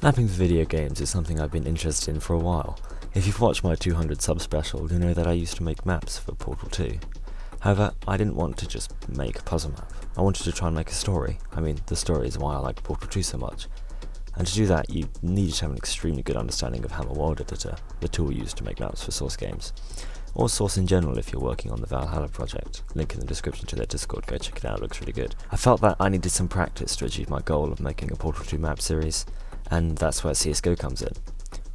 Mapping for video games is something I've been interested in for a while. If you've watched my 200 sub special, you know that I used to make maps for Portal 2. However, I didn't want to just make a puzzle map. I wanted to try and make a story. I mean, the story is why I like Portal 2 so much. And to do that, you needed to have an extremely good understanding of Hammer World Editor, the tool used to make maps for Source games. Or Source in general if you're working on the Valhalla project. Link in the description to their Discord, go check it out, it looks really good. I felt that I needed some practice to achieve my goal of making a Portal 2 map series, and that's where CSGO comes in.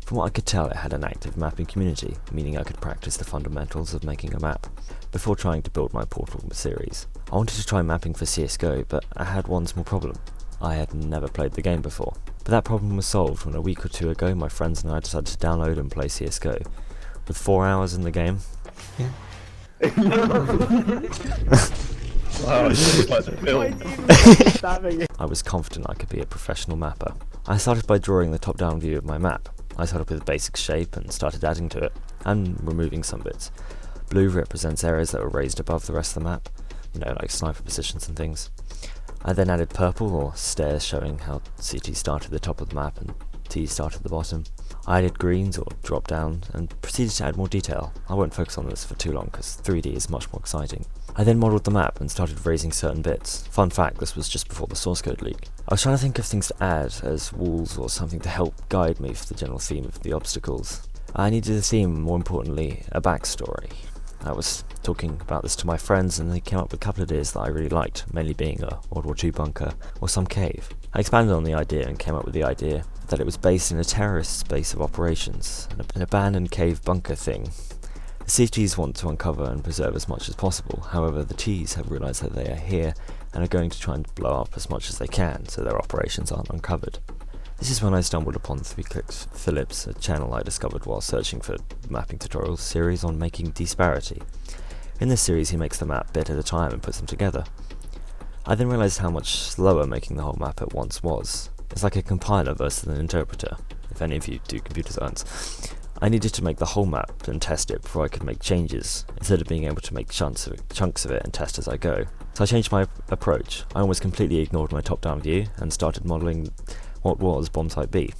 From what I could tell, it had an active mapping community, meaning I could practice the fundamentals of making a map, before trying to build my Portal series. I wanted to try mapping for CSGO, but I had one small problem. I had never played the game before. But that problem was solved when a week or two ago my friends and I decided to download and play CSGO. With 4 hours in the game, Wow, it's like the film. I was confident I could be a professional mapper. I started by drawing the top-down view of my map. I started with a basic shape and started adding to it, and removing some bits. Blue represents areas that were raised above the rest of the map, like sniper positions and things. I then added purple, or stairs, showing how CT started at the top of the map and T started at the bottom. I added greens, or drop down, and proceeded to add more detail. I won't focus on this for too long, because 3D is much more exciting. I then modelled the map and started raising certain bits. Fun fact, this was just before the source code leak. I was trying to think of things to add, as walls or something to help guide me for the general theme of the obstacles. I needed a theme, more importantly, a backstory. I was talking about this to my friends and they came up with a couple of ideas that I really liked, mainly being a World War II bunker or some cave. I expanded on the idea and came up with the idea that it was based in a terrorist base of operations, an abandoned cave bunker thing. The CTs want to uncover and preserve as much as possible, however the Ts have realised that they are here and are going to try and blow up as much as they can so their operations aren't uncovered. This is when I stumbled upon 3 Clicks Phillips, a channel I discovered while searching for mapping tutorials series on making disparity. In this series he makes the map bit at a time and puts them together. I then realised how much slower making the whole map at once was. It's like a compiler versus an interpreter, if any of you do computer science. I needed to make the whole map and test it before I could make changes, instead of being able to make chunks of it and test as I go. So I changed my approach. I almost completely ignored my top-down view and started modelling what was Bombsite B.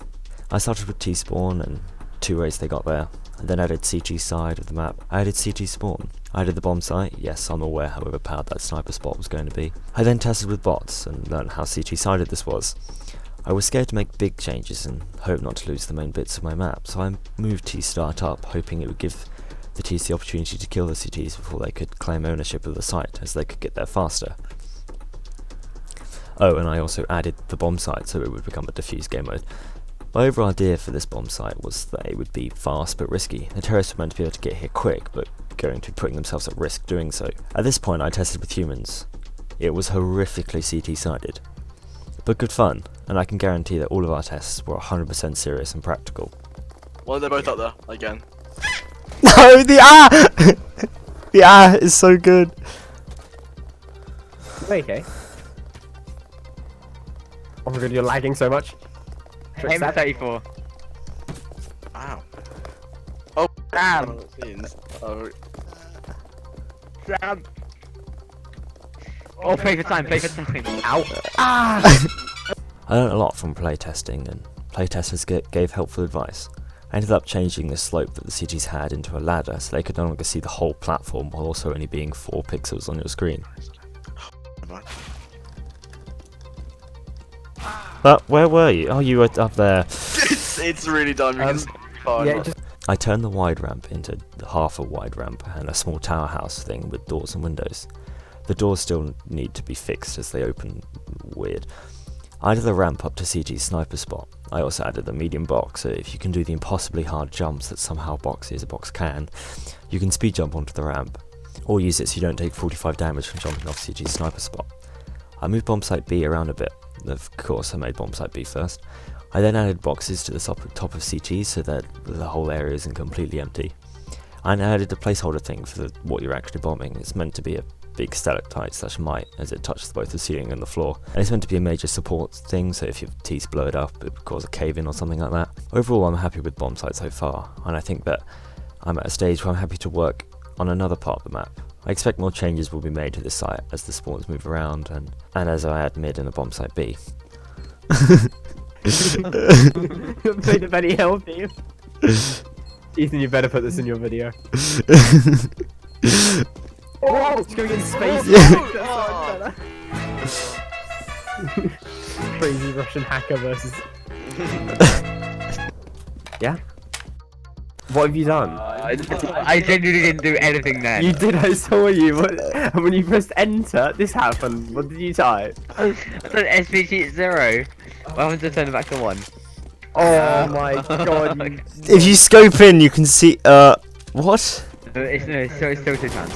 I started with T-spawn and 2 ways they got there. I then added CT side of the map. I added CT spawn. I added the bomb site. Yes, I'm aware how overpowered that sniper spot was going to be. I then tested with bots and learned how CT sided this was. I was scared to make big changes and hope not to lose the main bits of my map, so I moved T-start up, hoping it would give the Ts the opportunity to kill the CTs before they could claim ownership of the site, as they could get there faster. Oh, and I also added the bomb site so it would become a diffuse game mode. My overall idea for this bomb site was that it would be fast but risky. The terrorists were meant to be able to get here quick, but going to be putting themselves at risk doing so. At this point I tested with humans. It was horrifically CT-sided. But good fun, and I can guarantee that all of our tests were 100% serious and practical. Well, they're both up there, again. No, the The is so good! Okay. Oh my god, you're lagging so much. Aim at 34. Ow. Oh, damn! Oh. Damn. Oh, play for time, play for time. Ow. I learned a lot from playtesting, and playtesters gave helpful advice. I ended up changing the slope that the CTs had into a ladder so they could no longer see the whole platform while also only being 4 pixels on your screen. But where were you? Oh, you were up there. It's really done because I turned the wide ramp into half a wide ramp and a small tower house thing with doors and windows. The doors still need to be fixed as they open weird. I added the ramp up to CT's sniper spot. I also added the medium box, so if you can do the impossibly hard jumps that somehow a box can, you can speed jump onto the ramp, or use it so you don't take 45 damage from jumping off CT's sniper spot. I moved Bombsite B around a bit. Of course I made Bombsite B first. I then added boxes to the top of CT so that the whole area isn't completely empty. And I added a placeholder thing for what you're actually bombing. It's meant to be a big stalactite / mite as it touches both the ceiling and the floor. And it's meant to be a major support thing, so if your T's blow it up, it would cause a cave-in or something like that. Overall, I'm happy with Bombsite so far, and I think that I'm at a stage where I'm happy to work on another part of the map. I expect more changes will be made to this site as the spawns move around and as I add mid and a Bombsite B. You played the very healthy. Ethan, you better put this in your video. Oh, it's going in space. Crazy Russian hacker versus. Yeah. What have you done? I genuinely didn't do anything then. You did. I saw you. What, and when you pressed enter, this happened. What did you type? I said SVG 0. What happens to turn it back to 1? Oh my god. You... If you scope in, you can see. What? It's still 2 times.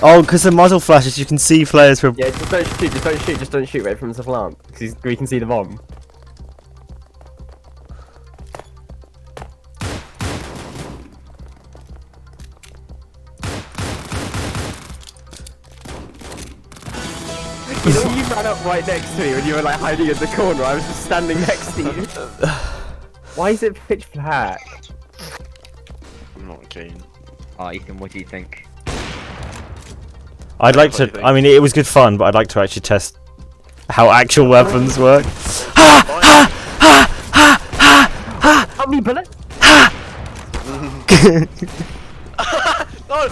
Oh, because the muzzle flashes, you can see flares from. Yeah, just don't shoot. Just don't shoot. Just don't shoot. Wait for him to plant, because we can see the bomb. You know, you ran up right next to me when you were like hiding in the corner. I was just standing next to you. Why is it pitch black? I'm not keen. Oh, Ethan, what do you think? I'd like What do you to. think? I mean, it was good fun, but I'd like to actually test how actual weapons work. Help me, bullet! No!